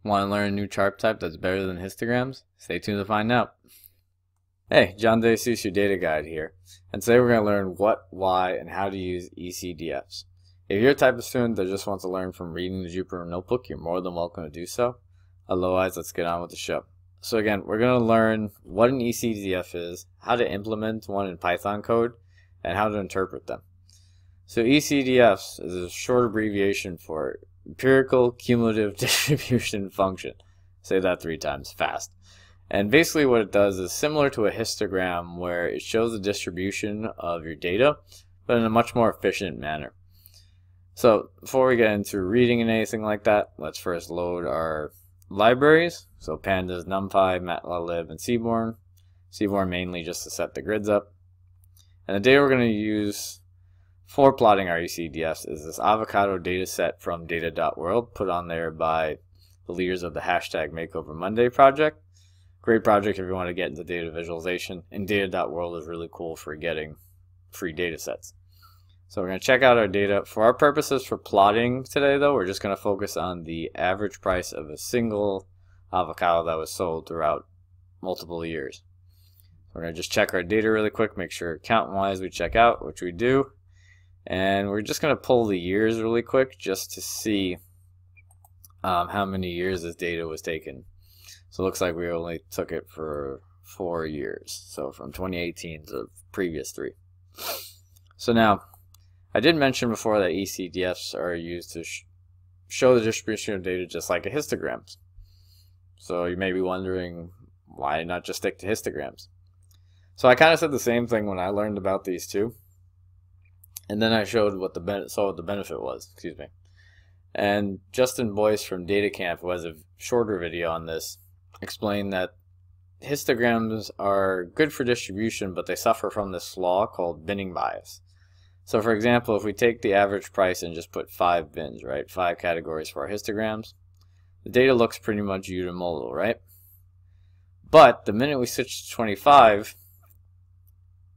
Want to learn a new chart type that's better than histograms? Stay tuned to find out. Hey, John Dacey's your data guide here, and today we're going to learn what, why, and how to use ECDFs. If you're a type of student that just wants to learn from reading the Jupyter Notebook, you're more than welcome to do so. Otherwise, let's get on with the show. So again, we're going to learn what an ECDF is, how to implement one in Python code, and how to interpret them. So ECDFs is a short abbreviation for Empirical Cumulative Distribution Function. Say that 3 times fast. And basically what it does is similar to a histogram where it shows the distribution of your data, but in a much more efficient manner. So before we get into reading and anything like that, let's first load our libraries. So pandas, NumPy, Matplotlib, and Seaborn. Seaborn mainly just to set the grids up. And the data we're going to use for plotting our ECDFs is this avocado data set from data.world, put on there by the leaders of the #MakeOverMonday project. Great project if you want to get into data visualization, and data.world is really cool for getting free data sets. So we're going to check out our data. For our purposes for plotting today though, we're just going to focus on the average price of a single avocado that was sold throughout multiple years. We're going to just check our data really quick, make sure count wise we check out, which we do. And we're just going to pull the years really quick just to see how many years this data was taken. So it looks like we only took it for 4 years. So from 2018 to the previous 3. So now, I did mention before that ECDFs are used to show the distribution of data just like a histograms. So you may be wondering, why not just stick to histograms? So I kind of said the same thing when I learned about these too. And then I showed what the benefit was, excuse me. And Justin Boyce from DataCamp, who has a shorter video on this, explained that histograms are good for distribution, but they suffer from this flaw called binning bias. So for example, if we take the average price and just put 5 bins, right, 5 categories for our histograms, the data looks pretty much unimodal, right? But the minute we switch to 25,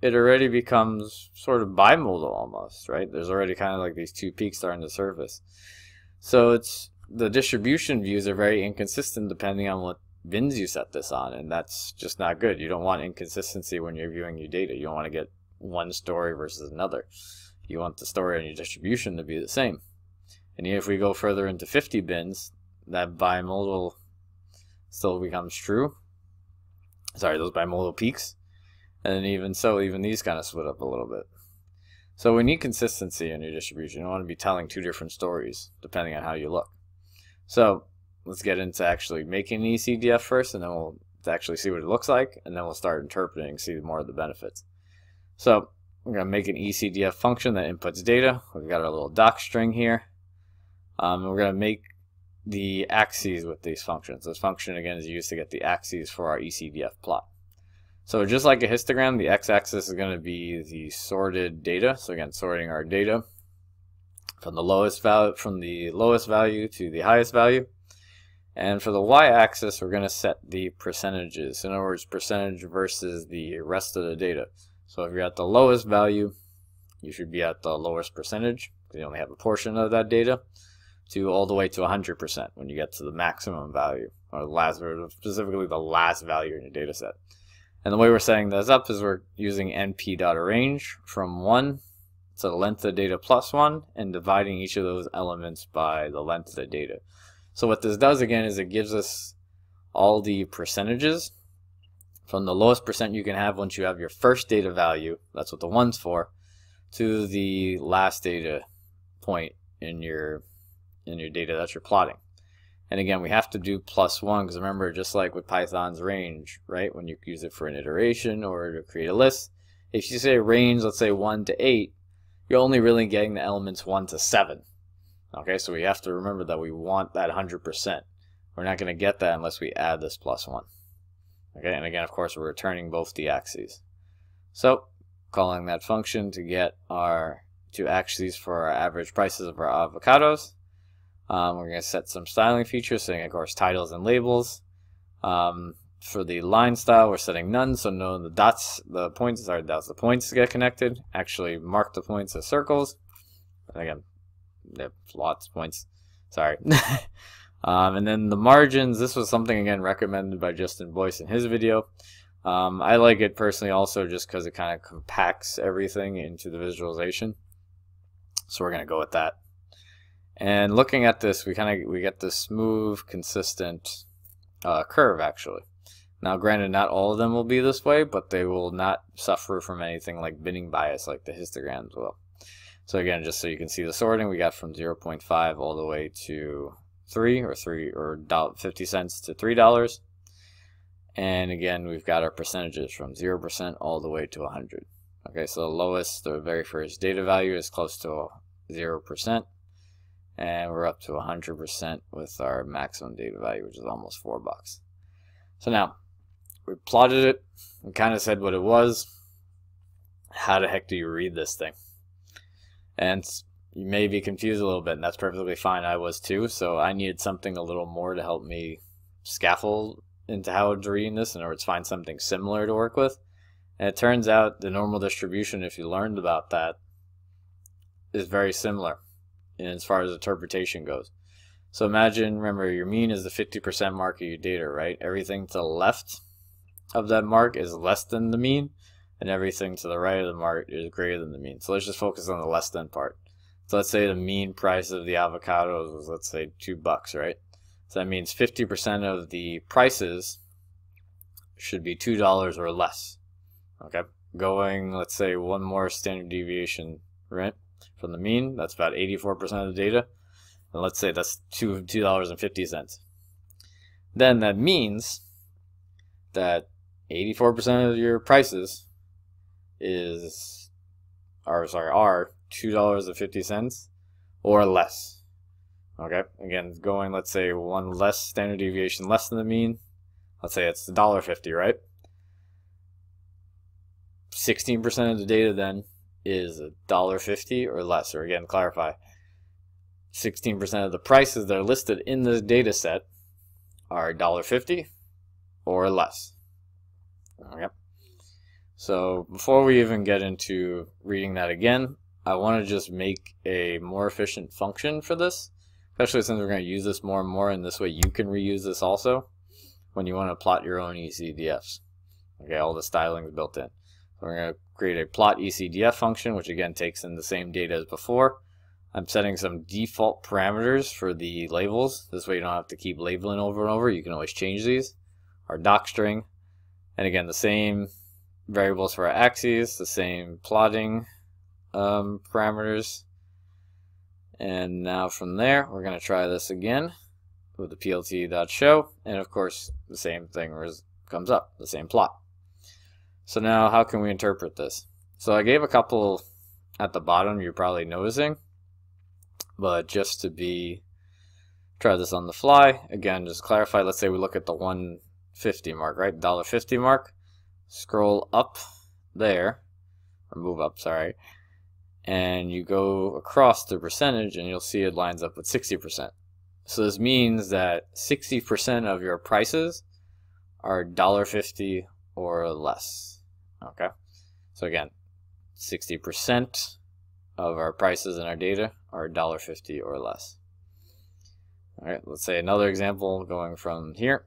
it already becomes sort of bimodal almost, right? There's already kind of like these 2 peaks starting to surface. So the distribution views are very inconsistent depending on what bins you set this on, and that's just not good. You don't want inconsistency when you're viewing your data. You don't want to get one story versus another. You want the story and your distribution to be the same. And if we go further into 50 bins, that bimodal still becomes true. Sorry, those bimodal peaks. And even so, even these kind of split up a little bit. So we need consistency in your distribution. You don't want to be telling 2 different stories depending on how you look. So let's get into actually making an ECDF first, and then we'll actually see what it looks like, and then we'll start interpreting and see more of the benefits. So we're going to make an ECDF function that inputs data. We've got our little doc string here. And we're going to make the axes with these functions. This function again is used to get the axes for our ECDF plot. So just like a histogram, the x-axis is going to be the sorted data. So again, sorting our data from the lowest value to the highest value. And for the y-axis, we're going to set the percentages. In other words, percentage versus the rest of the data. So if you're at the lowest value, you should be at the lowest percentage, because you only have a portion of that data, to all the way to 100% when you get to the maximum value, or specifically the last value in your data set. And the way we're setting this up is we're using np.arrange from 1 to the length of the data plus 1, and dividing each of those elements by the length of the data. So what this does again is it gives us all the percentages from the lowest percent you can have once you have your first data value, that's what the 1's for, to the last data point in your data that you're plotting. And again, we have to do +1 because remember, just like with Python's range, right, when you use it for an iteration or to create a list, if you say range, let's say 1 to 8, you're only really getting the elements 1 to 7. Okay, so we have to remember that we want that 100%. We're not going to get that unless we add this +1. Okay, and again, of course, we're returning both the axes. So, calling that function to get our 2 axes for our average prices of our avocados. We're going to set some styling features, saying, of course, titles and labels. For the line style, we're setting none, so no the points get connected. Actually, mark the points as circles. And again, they have lots of points. Sorry. And then the margins, this was something again recommended by Justin Boyce in his video. I like it personally also just because it kind of compacts everything into the visualization. So we're going to go with that. And looking at this, we get this smooth, consistent curve actually. Now granted, not all of them will be this way, but they will not suffer from anything like binning bias like the histograms will. So again, just so you can see the sorting, we got from 0.5 all the way to 3 or 50 cents to $3. And again, we've got our percentages from 0% all the way to 100. Okay, so the lowest, the very first data value is close to 0%, and we're up to 100% with our maximum data value, which is almost $4. So now, we plotted it and kind of said what it was. How the heck do you read this thing? And you may be confused a little bit, and that's perfectly fine. I was too, so I needed something a little more to help me scaffold into how it's reading this in order to find something similar to work with. And it turns out the normal distribution, if you learned about that, is very similar in as far as interpretation goes. So imagine, remember, your mean is the 50% mark of your data, right? Everything to the left of that mark is less than the mean, and everything to the right of the mark is greater than the mean. So let's just focus on the less than part. So let's say the mean price of the avocados was, let's say, $2, right? So that means 50% of the prices should be $2 or less. Okay, going, let's say, one more standard deviation, right, from the mean, that's about 84% of the data. And let's say that's $2.50. Then that means that 84% of your prices are $2.50 or less. Okay, again, going, let's say, one less standard deviation less than the mean, let's say it's $1.50, right? 16% of the data then is $1.50 or less, or again, clarify, 16% of the prices that are listed in the data set are $1.50 or less. Okay. So before we even get into reading that again, I want to just make a more efficient function for this, especially since we're going to use this more and more, and this way you can reuse this also when you want to plot your own ECDFs. Okay, all the styling is built in. So we're going to create a plot ECDF function, which again takes in the same data as before. I'm setting some default parameters for the labels. This way you don't have to keep labeling over and over. You can always change these. Our docstring, and again the same variables for our axes, the same plotting parameters. And now from there, we're going to try this again with the plt.show, and of course the same thing comes up, the same plot. So now how can we interpret this? So I gave a couple at the bottom you're probably noticing, but just to try this on the fly, again, just clarify, let's say we look at the 150 mark, right? $1.50 mark. Scroll up there, or move up, sorry, and you go across the percentage and you'll see it lines up with 60%. So this means that 60% of your prices are $1.50 or less. Okay, so again, 60% of our prices in our data are $1.50 or less. All right, let's say another example, going from here,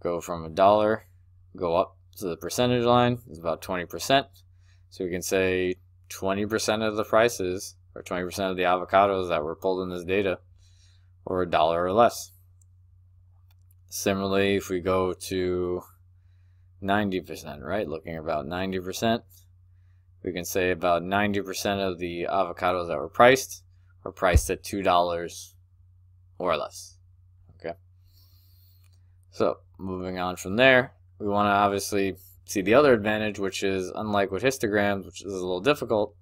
go from $1, go up to the percentage line is about 20%. So we can say 20% of the prices, or 20% of the avocados that were pulled in this data, were $1 or less. Similarly, if we go to 90%, right, looking about 90%, we can say about 90% of the avocados that were priced at $2 or less. Okay. So moving on from there, we want to obviously see the other advantage, which is, unlike with histograms, which is a little difficult,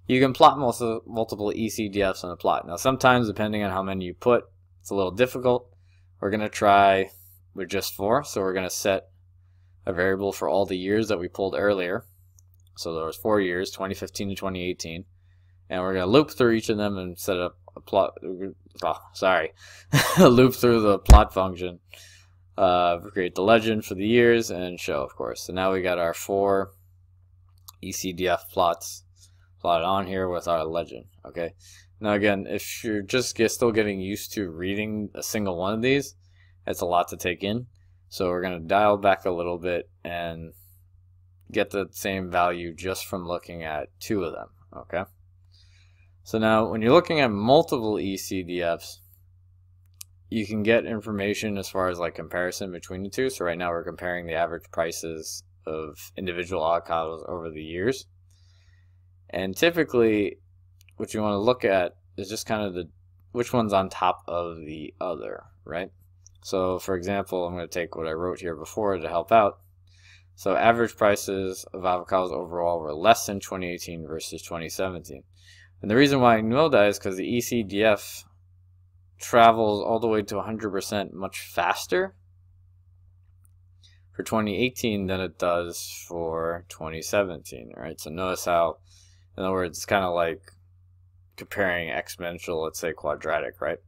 you can plot multiple ECDFs on a plot. Now sometimes, depending on how many you put, it's a little difficult. We're going to try with just 4, so we're going to set a variable for all the years that we pulled earlier. So there was 4 years, 2015 to 2018, and we're going to loop through each of them and set up a plot, loop through the plot function. Create the legend for the years and show, of course. So now we got our 4 ECDF plots plotted on here with our legend. Okay. Now again, if you're just still getting used to reading a single one of these, it's a lot to take in. So we're going to dial back a little bit and get the same value just from looking at two of them, okay? So now when you're looking at multiple ECDFs, you can get information as far as like comparison between the two. So right now we're comparing the average prices of individual avocados over the years. And typically what you want to look at is just kind of which one's on top of the other, right? So for example, I'm going to take what I wrote here before to help out. So average prices of avocados overall were less in 2018 versus 2017. And the reason why I know that is because the ECDF travels all the way to 100% much faster for 2018 than it does for 2017, right? So notice how, in other words, it's kind of like comparing exponential, let's say quadratic, right?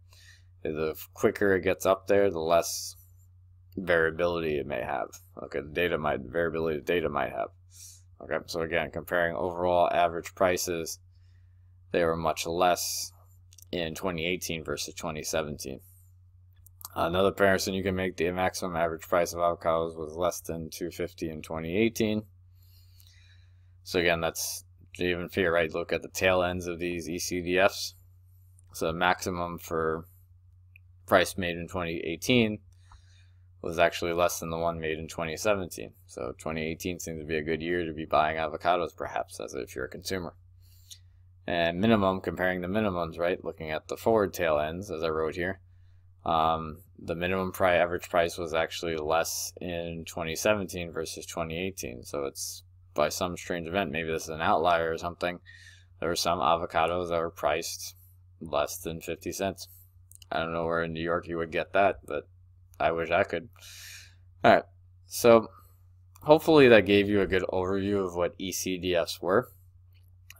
The quicker it gets up there, the less variability it may have. Okay, the variability of data might have. Okay, so again, comparing overall average prices, they were much less in 2018 versus 2017. Another comparison you can make, the maximum average price of avocados was less than $2.50 in 2018. So again, that's even figure, right? Look at the tail ends of these ECDFs. So the maximum for price made in 2018 was actually less than the one made in 2017. So 2018 seems to be a good year to be buying avocados, perhaps, as if you're a consumer. And minimum, comparing the minimums, right? Looking at the forward tail ends, as I wrote here. The minimum average price was actually less in 2017 versus 2018. So it's by some strange event, maybe this is an outlier or something, there were some avocados that were priced less than 50 cents. I don't know where in New York you would get that, but I wish I could. Alright, so hopefully that gave you a good overview of what ECDFs were.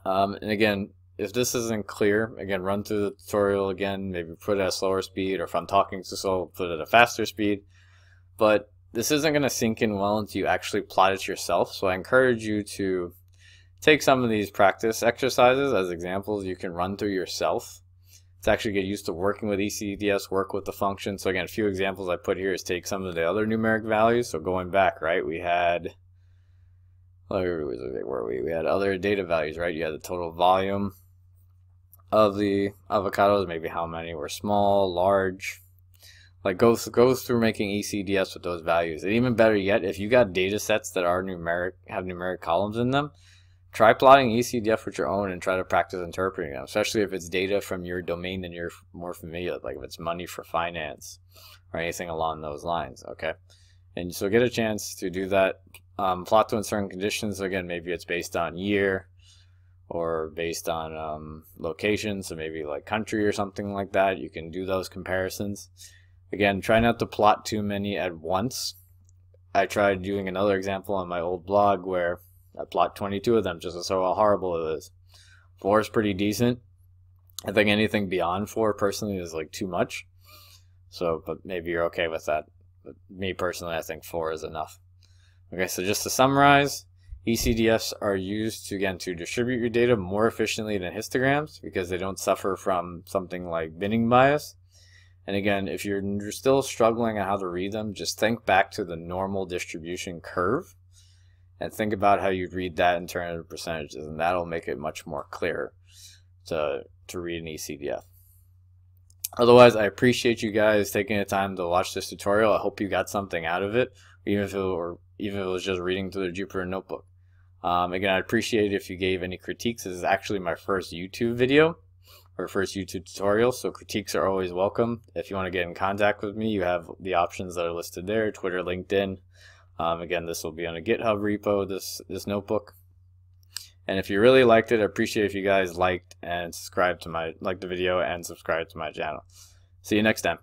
And again, if this isn't clear, again, run through the tutorial again, maybe put it at a slower speed, or if I'm talking too slow, put it at a faster speed. But this isn't going to sink in well until you actually plot it yourself. So I encourage you to take some of these practice exercises as examples you can run through yourself to actually get used to working with ECDFs, work with the function. So again, a few examples I put here is take some of the other numeric values. So going back, right, we had, where were we? We had other data values, right? You had the total volume of the avocados, maybe how many were small, large. Like go through making ECDFs with those values. And even better yet, if you got data sets that are have numeric columns in them, try plotting ECDF with your own and try to practice interpreting them, especially if it's data from your domain that you're more familiar with, like if it's money for finance or anything along those lines, okay? And so get a chance to do that. Plot to in certain conditions. So again, maybe it's based on year or based on location, so maybe like country or something like that. You can do those comparisons. Again, try not to plot too many at once. I tried doing another example on my old blog where I plot 22 of them just to show how horrible it is. 4 is pretty decent. I think anything beyond 4 personally is like too much. So, but maybe you're okay with that. But me personally, I think 4 is enough. Okay, so just to summarize, ECDFs are used to, again, to distribute your data more efficiently than histograms because they don't suffer from something like binning bias. And again, if you're still struggling on how to read them, just think back to the normal distribution curve and think about how you'd read that in terms of percentages, and that'll make it much more clear to read an ECDF. Otherwise, I appreciate you guys taking the time to watch this tutorial. I hope you got something out of it, even if it was just reading through the Jupyter Notebook. Again, I'd appreciate it if you gave any critiques. This is actually my first YouTube video or first YouTube tutorial, so critiques are always welcome. If you want to get in contact with me, you have the options that are listed there: Twitter, LinkedIn. Again, this will be on a GitHub repo, this notebook. And if you really liked it, I appreciate if you guys liked and subscribed to like the video and subscribe to my channel. See you next time.